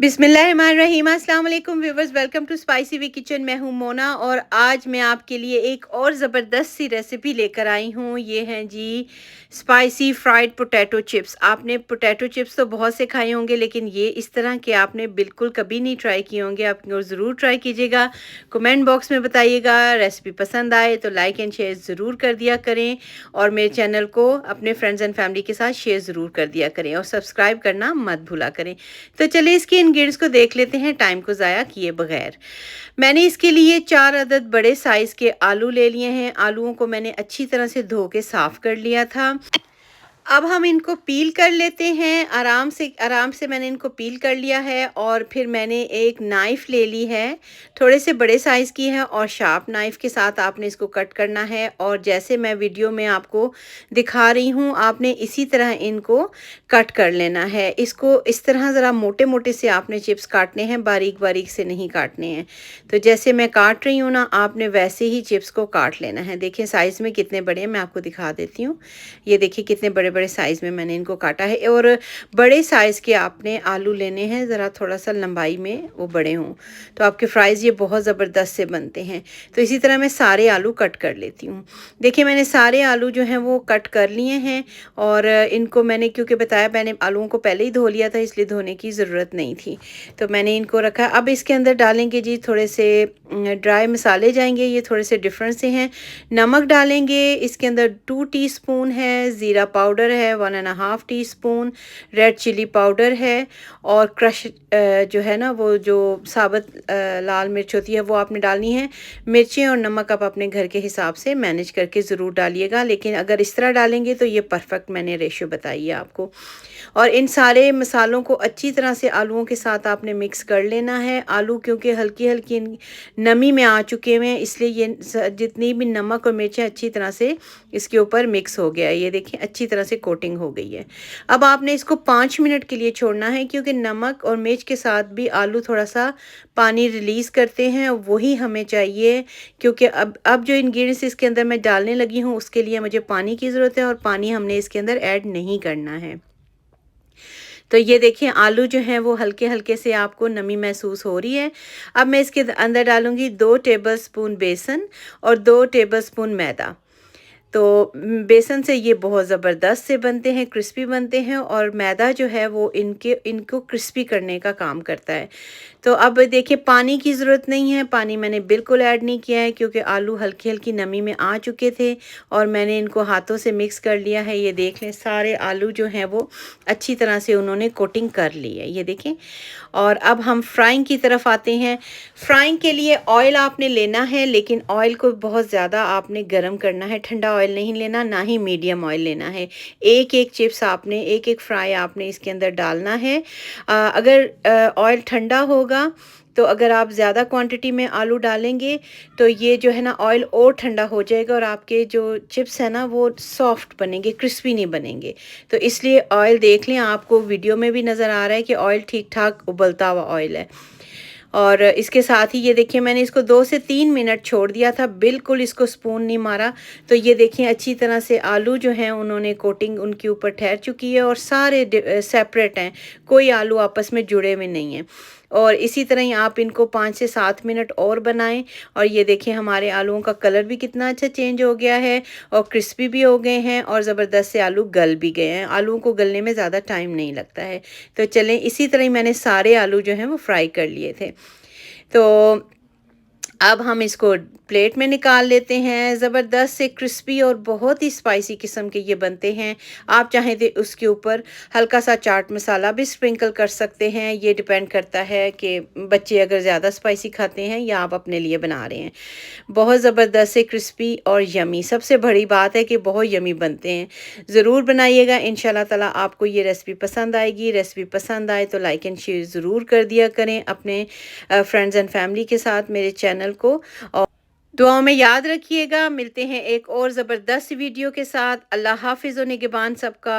बिस्मिल्लाहिर्रहमानिर्रहीम। अस्सलाम वालेकुम viewers, welcome to spicy V kitchen. मैं हूं मोना और आज मैं आपके लिए एक और ज़बरदस्त सी रेसिपी लेकर आई हूं। ये हैं जी स्पाइसी फ्राइड पोटैटो चिप्स। आपने पोटैटो चिप्स तो बहुत से खाए होंगे, लेकिन ये इस तरह के आपने बिल्कुल कभी नहीं ट्राई किए होंगे। आप ज़रूर ट्राई कीजिएगा। कमेंट बॉक्स में बताइएगा। रेसिपी पसंद आए तो लाइक एंड शेयर ज़रूर कर दिया करें और मेरे चैनल को अपने फ्रेंड्स एंड फैमिली के साथ शेयर ज़रूर कर दिया करें और सब्सक्राइब करना मत भूला करें। तो चलिए इसके इंग्रेडिएंट्स को देख लेते हैं टाइम को ज़ाया किए बगैर। मैंने इसके लिए 4 अदद बड़े साइज़ के आलू ले लिए हैं। आलूओं को मैंने अच्छी तरह से धो के साफ़ कर लिया था। अब हम इनको पील कर लेते हैं। आराम से मैंने इनको पील कर लिया है और फिर मैंने एक नाइफ़ ले ली है, थोड़े से बड़े साइज़ की है और शार्प नाइफ़ के साथ आपने इसको कट करना है। और जैसे मैं वीडियो में आपको दिखा रही हूँ, आपने इसी तरह इनको कट कर लेना है। इसको इस तरह ज़रा मोटे-मोटे से आपने चिप्स काटने हैं, बारीक-बारीक से नहीं काटने हैं। तो जैसे मैं काट रही हूँ ना, आपने वैसे ही चिप्स को काट लेना है। देखिए साइज़ में कितने बड़े हैं, मैं आपको दिखा देती हूँ। ये देखिए कितने बड़े-बड़े साइज़ में मैंने इनको काटा है और बड़े साइज़ के आपने आलू लेने हैं, ज़रा थोड़ा-सा लंबाई में वो बड़े हों, तो आपके फ्राइज़ ये बहुत ज़बरदस्त से बनते हैं। तो इसी तरह मैं सारे आलू कट कर लेती हूँ। देखिए मैंने सारे आलू जो हैं वो कट कर लिए हैं और इनको मैंने क्योंकि बताया मैंने आलूओं को पहले ही धो लिया था, इसलिए धोने की ज़रूरत नहीं थी। तो मैंने इनको रखा। अब इसके अंदर डालेंगे जी थोड़े से ड्राई मसाले जाएँगे, ये थोड़े से डिफरेंट से हैं। नमक डालेंगे, इसके अंदर 2 टीस्पून है, ज़ीरा पाउडर है 1 and half teaspoon, red chilli powder है और क्रश जो है ना वो जो साबुत लाल मिर्च होती है वो आपने डालनी है। मिर्चें और नमक आप अपने घर के हिसाब से मैनेज करके ज़रूर डालिएगा, लेकिन अगर इस तरह डालेंगे तो ये परफेक्ट मैंने रेशियो बताई है आपको। और इन सारे मसालों को अच्छी तरह से आलूओं के साथ आपने मिक्स कर लेना है। आलू क्योंकि हल्की-हल्की नमी में आ चुके हुए हैं, इसलिए ये जितनी भी नमक और मिर्चें अच्छी तरह से इसके ऊपर मिक्स हो गया है। ये देखिए अच्छी तरह से कोटिंग हो गई है। अब आपने इसको 5 मिनट के लिए छोड़ना है, क्योंकि नमक और मिर्च के साथ भी आलू थोड़ा-सा पानी रिलीज़ करते हैं, वही हमें चाहिए। क्योंकि अब जो इंग्रेडिएंट्स इसके अंदर मैं डालने लगी हूँ, उसके लिए मुझे पानी की ज़रूरत है और पानी हमने इसके अंदर ऐड नहीं करना है। तो ये देखिए आलू जो हैं वो हल्के-हल्के से आपको नमी महसूस हो रही है। अब मैं इसके अंदर डालूँगी 2 टेबलस्पून बेसन और 2 टेबलस्पून मैदा। तो बेसन से ये बहुत ज़बरदस्त से बनते हैं, क्रिस्पी बनते हैं और मैदा जो है वो इनको क्रिस्पी करने का काम करता है। तो अब देखिए पानी की ज़रूरत नहीं है, पानी मैंने बिल्कुल ऐड नहीं किया है, क्योंकि आलू हल्की-हल्की नमी में आ चुके थे और मैंने इनको हाथों से मिक्स कर लिया है। ये देख लें सारे आलू जो हैं वो अच्छी तरह से उन्होंने कोटिंग कर ली है, ये देखें। और अब हम फ्राइंग की तरफ आते हैं। फ्राइंग के लिए ऑयल आपने लेना है, लेकिन ऑयल को बहुत ज़्यादा आपने गर्म करना है, ठंडा ऑयल नहीं लेना, ना ही मीडियम ऑयल लेना है। एक-एक चिप्स आपने एक-एक फ्राई आपने इसके अंदर डालना है। अगर ऑयल ठंडा होगा तो अगर आप ज़्यादा क्वांटिटी में आलू डालेंगे तो ये जो है ना ऑयल और ठंडा हो जाएगा और आपके जो चिप्स है ना वो सॉफ्ट बनेंगे, क्रिस्पी नहीं बनेंगे। तो इसलिए ऑयल देख लें, आपको वीडियो में भी नज़र आ रहा है कि ऑयल ठीक ठाक उबलता हुआ ऑयल है। और इसके साथ ही ये देखिए मैंने इसको 2 से 3 मिनट छोड़ दिया था, बिल्कुल इसको स्पून नहीं मारा। तो ये देखिए अच्छी तरह से आलू जो हैं उन्होंने कोटिंग उनके ऊपर ठहर चुकी है और सारे सेपरेट हैं, कोई आलू आपस में जुड़े हुए नहीं हैं। और इसी तरह ही आप इनको 5 से 7 मिनट और बनाएं। और ये देखिए हमारे आलूओं का कलर भी कितना अच्छा चेंज हो गया है और क्रिस्पी भी हो गए हैं और ज़बरदस्त से आलू गल भी गए हैं। आलूओं को गलने में ज़्यादा टाइम नहीं लगता है। तो चलें इसी तरह ही मैंने सारे आलू जो हैं वो फ्राई कर लिए थे। तो अब हम इसको प्लेट में निकाल लेते हैं। ज़बरदस्त से क्रिस्पी और बहुत ही स्पाइसी किस्म के ये बनते हैं। आप चाहें तो उसके ऊपर हल्का सा चाट मसाला भी स्प्रिंकल कर सकते हैं। ये डिपेंड करता है कि बच्चे अगर ज़्यादा स्पाइसी खाते हैं या आप अपने लिए बना रहे हैं। बहुत ज़बरदस्त से क्रिस्पी और यमी, सबसे बड़ी बात है कि बहुत यमी बनते हैं। ज़रूर बनाइएगा, इंशाल्लाह ताला आपको ये रेसिपी पसंद आएगी। रेसिपी पसंद आए तो लाइक एंड शेयर ज़रूर कर दिया करें अपने फ्रेंड्स एंड फैमिली के साथ मेरे चैनल को। और दुआओं में याद रखिएगा। मिलते हैं एक और ज़बरदस्त वीडियो के साथ। अल्लाह हाफ़िज़ और निगहबान सबका।